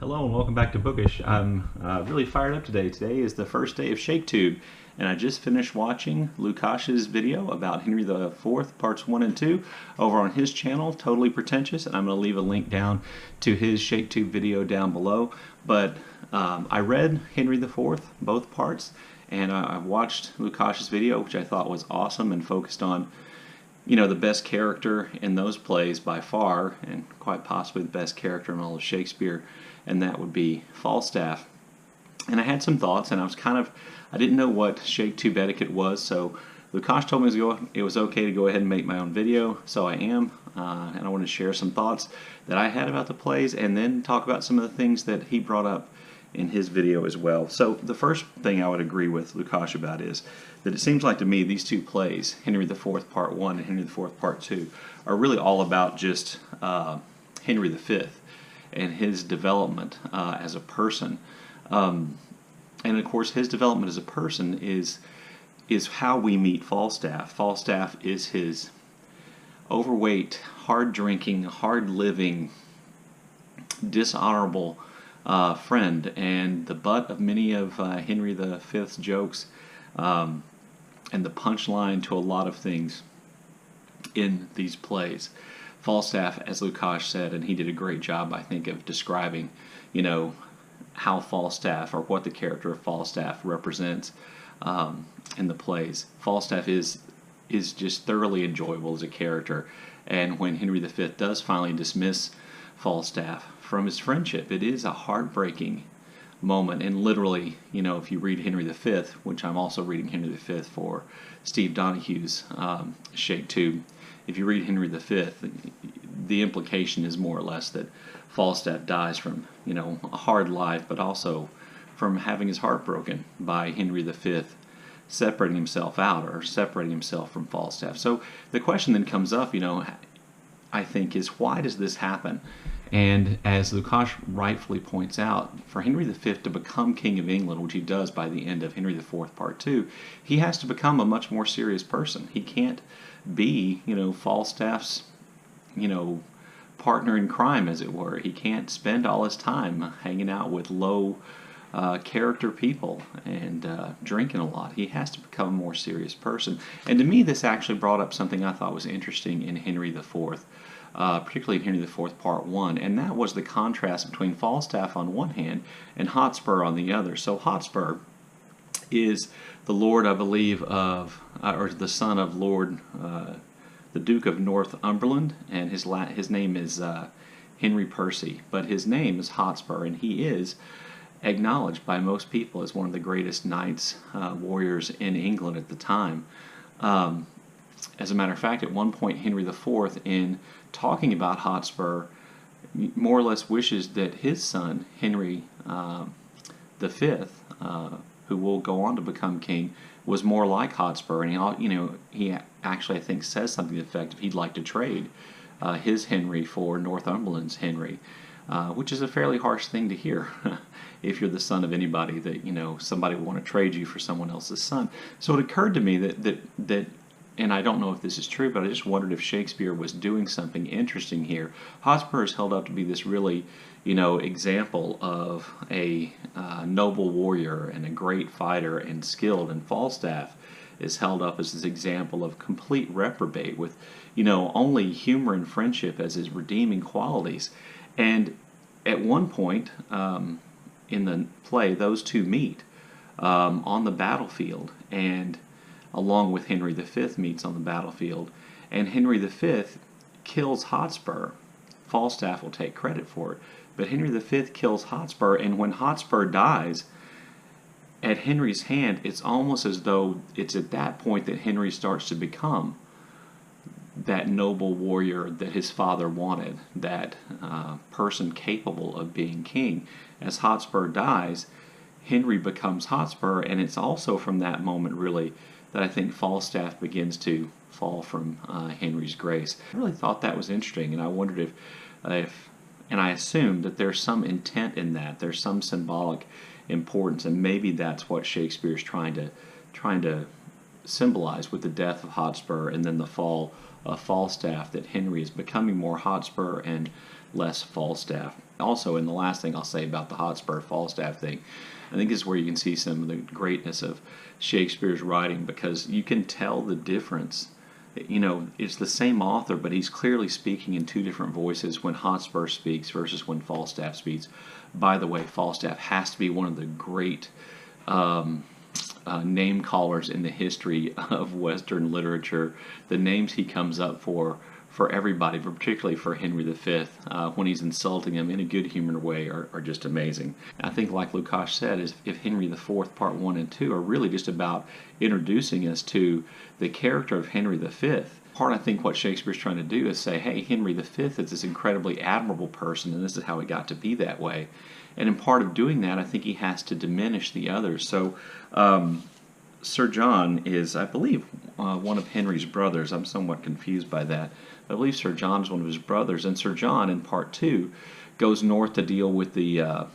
Hello and welcome back to Bookish. I'm really fired up today. Today is the first day of Shaketube, and I just finished watching Lukáš's video about Henry IV, parts 1 and 2, over on his channel, Totally Pretentious, and I'm going to leave a link down to his Shaketube video down below. But I read Henry IV, both parts, and I watched Lukáš's video, which I thought was awesome and focused on the best character in those plays by far, and quite possibly the best character in all of Shakespeare, and that would be Falstaff. And I had some thoughts, and I didn't know what Shaketube etiquette was, so Lukáš told me it was okay to go ahead and make my own video, so I am, and I want to share some thoughts that I had about the plays, and then talk about some of the things that he brought up in his video as well. So the first thing I would agree with Lukáš about is that it seems like to me these two plays, Henry IV Part 1 and Henry IV Part 2, are really all about just Henry V and his development as a person. And of course his development as a person is how we meet Falstaff. Falstaff is his overweight, hard-drinking, hard-living, dishonorable friend, and the butt of many of Henry V's jokes, and the punchline to a lot of things in these plays. Falstaff, as Lukáš said, and he did a great job, I think, of describing, how Falstaff, or what the character of Falstaff represents in the plays. Falstaff is just thoroughly enjoyable as a character, and when Henry V does finally dismiss Falstaff from his friendship, it is a heartbreaking moment. And literally, if you read Henry V, which I'm also reading Henry V for Steve Donahue's Shaketube, if you read Henry V, the implication is more or less that Falstaff dies from a hard life, but also from having his heart broken by Henry V separating himself out, or separating himself from Falstaff. So the question then comes up, I think, is why does this happen? And as Lukáš rightfully points out, for Henry V to become King of England, which he does by the end of Henry IV Part 2, he has to become a much more serious person. He can't be, Falstaff's, partner in crime, as it were. He can't spend all his time hanging out with low character people and drinking a lot. He has to become a more serious person. And to me, this actually brought up something I thought was interesting in Henry IV. Particularly in Henry IV Part 1, and that was the contrast between Falstaff on one hand and Hotspur on the other. So Hotspur is the lord, I believe, or the son of Lord, the Duke of Northumberland, and his name is Henry Percy, but his name is Hotspur, and he is acknowledged by most people as one of the greatest knights, warriors in England at the time. As a matter of fact, at one point, Henry IV, in talking about Hotspur, more or less wishes that his son, Henry V, who will go on to become king, was more like Hotspur. And he actually, I think, says something to the effect of he'd like to trade his Henry for Northumberland's Henry, which is a fairly harsh thing to hear if you're the son of anybody, that somebody would want to trade you for someone else's son. So it occurred to me that and I don't know if this is true, but I just wondered if Shakespeare was doing something interesting here. Hotspur is held up to be this really, example of a noble warrior and a great fighter and skilled, and Falstaff is held up as this example of complete reprobate with, only humor and friendship as his redeeming qualities. And at one point in the play, those two meet on the battlefield, and along with Henry V meets on the battlefield, and Henry V kills Hotspur. Falstaff will take credit for it, but Henry V kills Hotspur, and when Hotspur dies at Henry's hand, it's almost as though it's at that point that Henry starts to become that noble warrior that his father wanted, that person capable of being king. As Hotspur dies, Henry becomes Hotspur, and it's also from that moment, really, that I think Falstaff begins to fall from Henry's grace. I really thought that was interesting, and I wondered and I assumed that there's some intent in that. There's some symbolic importance, and maybe that's what Shakespeare's trying to symbolize with the death of Hotspur and then the fall of Falstaff, that Henry is becoming more Hotspur and less Falstaff. Also, and the last thing I'll say about the Hotspur Falstaff thing, I think this is where you can see some of the greatness of Shakespeare's writing, because you can tell the difference. You know, it's the same author, but he's clearly speaking in two different voices when Hotspur speaks versus when Falstaff speaks. By the way, Falstaff has to be one of the great name callers in the history of Western literature. The names he comes up for everybody, but particularly for Henry V, when he's insulting him in a good humored way, are just amazing. I think, like Lukáš said, is if Henry IV Part 1 and 2 are really just about introducing us to the character of Henry V. Part, I think, what Shakespeare's trying to do is say, hey, Henry V is this incredibly admirable person, and this is how he got to be that way. And in part of doing that, I think he has to diminish the others. So Sir John is, I believe, one of Henry's brothers. I'm somewhat confused by that. I believe Sir John is one of his brothers, and Sir John, in Part 2, goes north to deal with the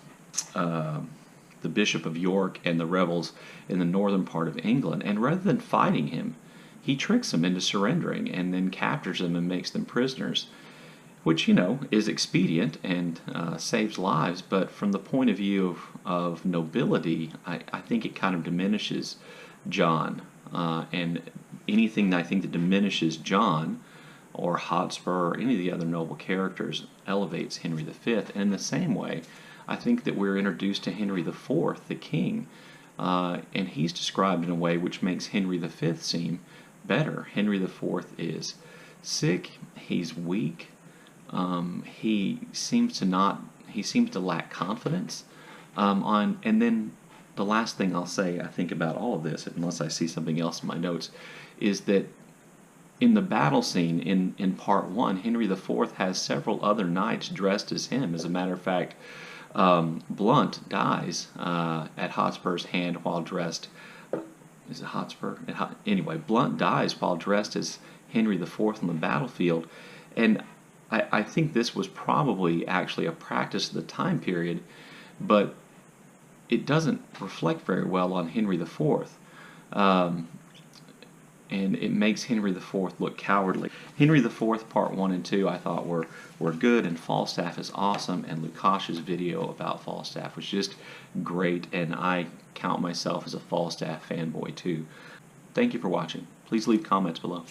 Bishop of York and the rebels in the northern part of England. And rather than fighting him, he tricks them into surrendering and then captures them and makes them prisoners, which, you know, is expedient and saves lives. But from the point of view of nobility, I think it kind of diminishes John. And anything that I think that diminishes John or Hotspur or any of the other noble characters elevates Henry V. And in the same way, I think that we're introduced to Henry IV, the king, and he's described in a way which makes Henry V seem better. Henry IV is sick, he's weak, he seems to lack confidence. And then the last thing I'll say, I think, about all of this, unless I see something else in my notes, is that in the battle scene in Part 1, Henry IV has several other knights dressed as him. As a matter of fact, Blunt dies at Hotspur's hand while dressed. Is it Hotspur? Anyway, Blunt dies while dressed as Henry IV on the battlefield. And I think this was probably actually a practice of the time period, but it doesn't reflect very well on Henry IV. And it makes Henry IV look cowardly. Henry IV Part 1 and 2 I thought were good, and Falstaff is awesome, and Lukáš's video about Falstaff was just great, and I count myself as a Falstaff fanboy too. Thank you for watching. Please leave comments below.